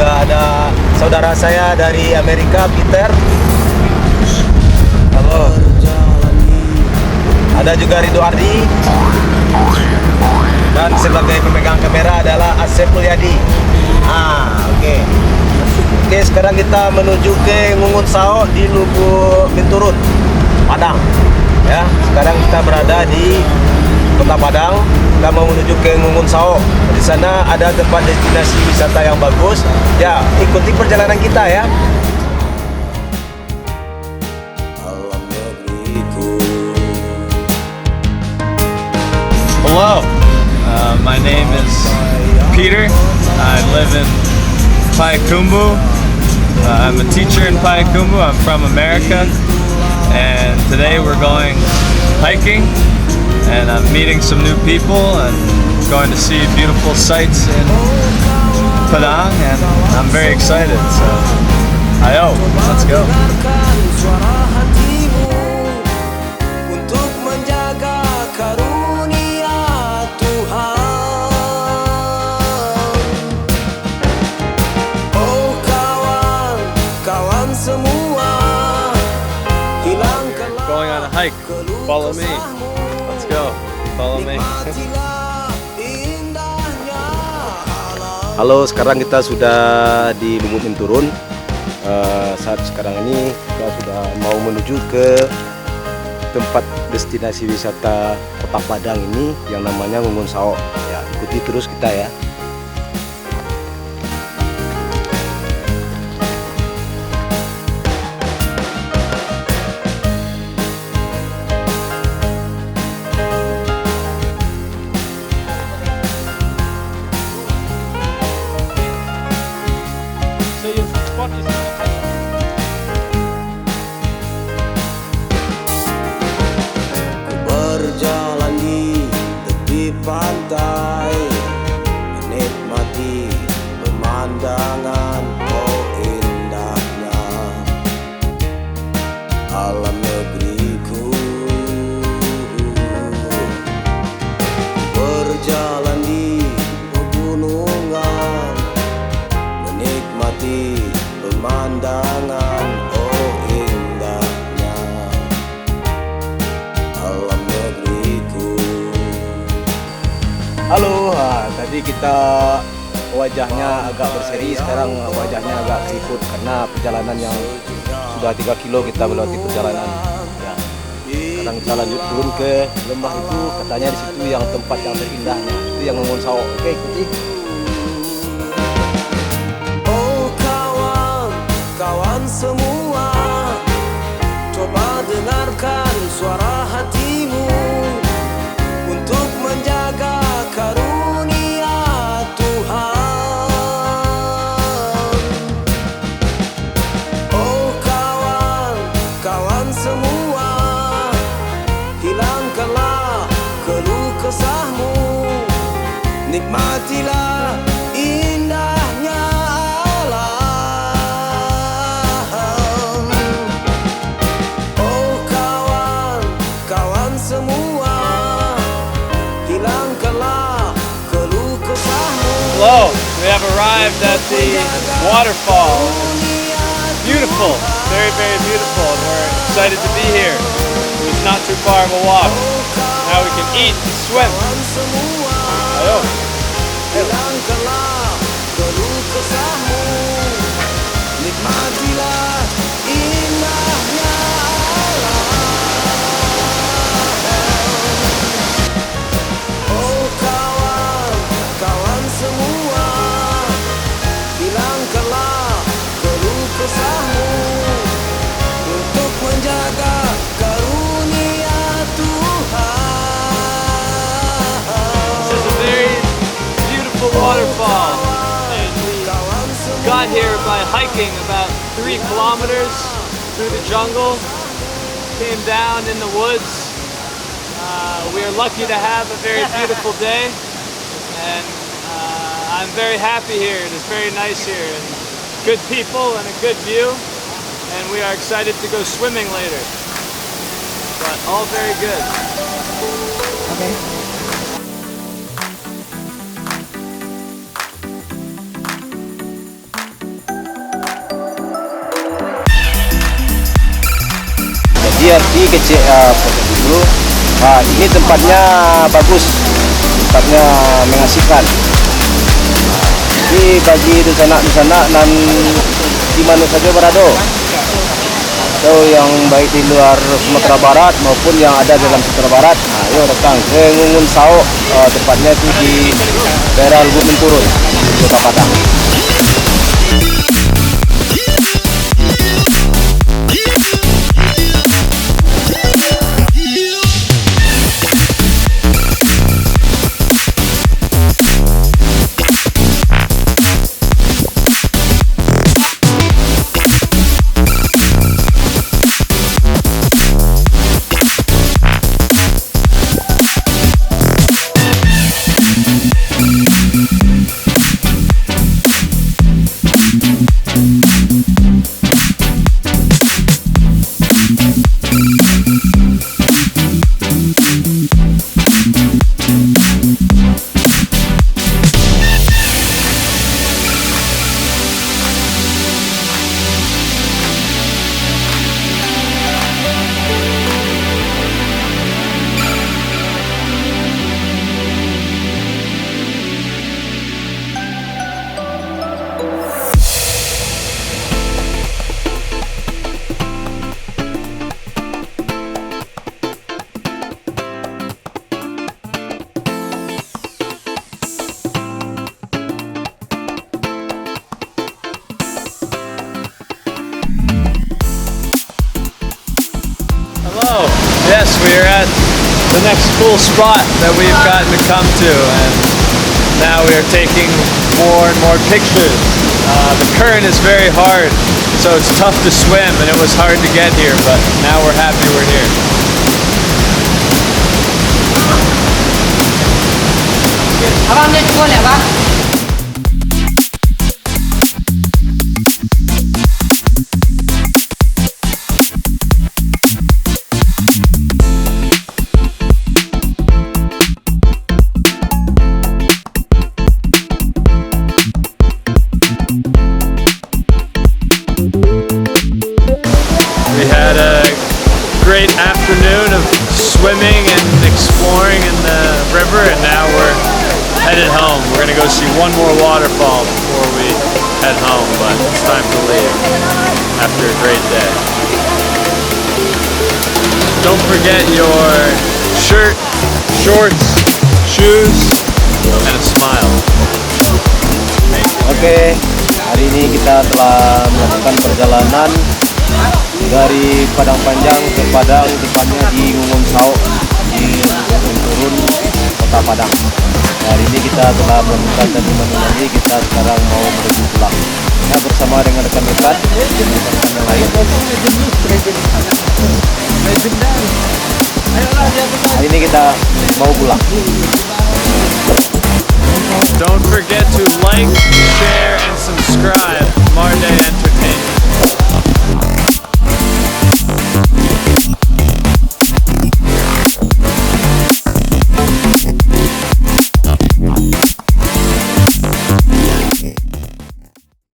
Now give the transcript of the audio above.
juga ada saudara saya dari Amerika, Peter. Halo. Ada juga Ridho Ardi. Dan sebagai pemegang kamera adalah Asep Mulyadi. Oke. Oke, sekarang kita menuju ke Ngungun Sao di Lubuk Binturun, Padang. Ya, sekarang kita berada di Kota Padang. Kita mau menuju ke Ngungun Sao. Di sana ada tempat destinasi wisata yang bagus. Ya, ikuti perjalanan kita ya. Hello, my name is Peter. I live in Payakumbuh. I'm a teacher in Payakumbuh. I'm from America, and today we're going hiking, and I'm meeting some new people and going to see beautiful sights in Padang, and I'm very excited. So, ayo, let's go. Going on a hike. Follow me. Let's go. Follow me. Halo, sekarang kita sudah di Lubuk Binturun. Saat sekarang ini kita sudah mau menuju ke tempat destinasi wisata Kota Padang ini yang namanya Ngungun Sao. Ya, ikuti terus kita ya. Berjalan di tepi pantai, menikmati pemandangan, oh indahnya alam negeriku. Berjalan di pegunungan, menikmati pemandangan, oh indahnya alam negeriku. Halo, tadi kita wajahnya agak berseri, sekarang wajahnya agak keriput karena perjalanan yang sudah 3 kilo kita melewati perjalanan. Ya. Sekarang kita lanjut turun ke lembah itu, katanya di situ yang tempat yang terindahnya, itu yang Ngungun Sao. Oke, ikuti. Oh kawan, kawan semua, coba dengarkan suara hatimu untuk menjaga karunia Tuhan. Oh kawan, kawan semua, hilangkanlah keluh kesahmu, nikmatilah indahnya alam. Oh kawan, kawan semua, hilangkanlah keluh kesahmu. Hello, we have arrived at the waterfall. Beautiful, very, very beautiful, and we're excited to be here. It's not too far of a walk. Now we can eat and swim. Ayo. Hilangkanlah keluh kesahmu, nikmatilah indahnya alam. Oh kawan, kawan semua, hilangkanlah keluh kesahmu untuk menjaga karunia Tuhan. This is a very beautiful waterfall. And we got here by hiking about 3 kilometers through the jungle. Came down in the woods. We are lucky to have a very beautiful day, and I'm very happy here. It is very nice here, and good people and a good view, and we are excited to go swimming later. But all very good. Okay. lihat di kecil foto dulu. Nah, ini tempatnya bagus, tempatnya mengasihkan. Jadi bagi di sana dan di mana saja berada, atau yang baik di luar Sumatera Barat maupun yang ada dalam Sumatera Barat, nah, yuk datang ke Ngungun Sao, tempatnya itu di daerah Lubu Menturun, Kota Padang. Hello. Yes, we are at the next cool spot that we've gotten to come to, and now we are taking more and more pictures. The current is very hard, so it's tough to swim, and it was hard to get here, but now we're happy we're here. Abang dia cuba ni abang. We had a great afternoon of swimming and exploring in the river, and now we're headed home. We're gonna go see one more waterfall before we head home, but it's time to leave after a great day. Don't forget your shirt, shorts, shoes, and a smile. Oke, hari ini kita telah melakukan perjalanan dari Padang Panjang ke Padang, tepatnya di Ngungun Sao, di Menturun, Kota Padang. Hari ini kita telah melakukan tadi lagi, kita sekarang mau menuju pulang. Ya, bersama dengan rekan-rekan yang lain. Hari ini kita mau pulang. Don't forget to like, share, and subscribe.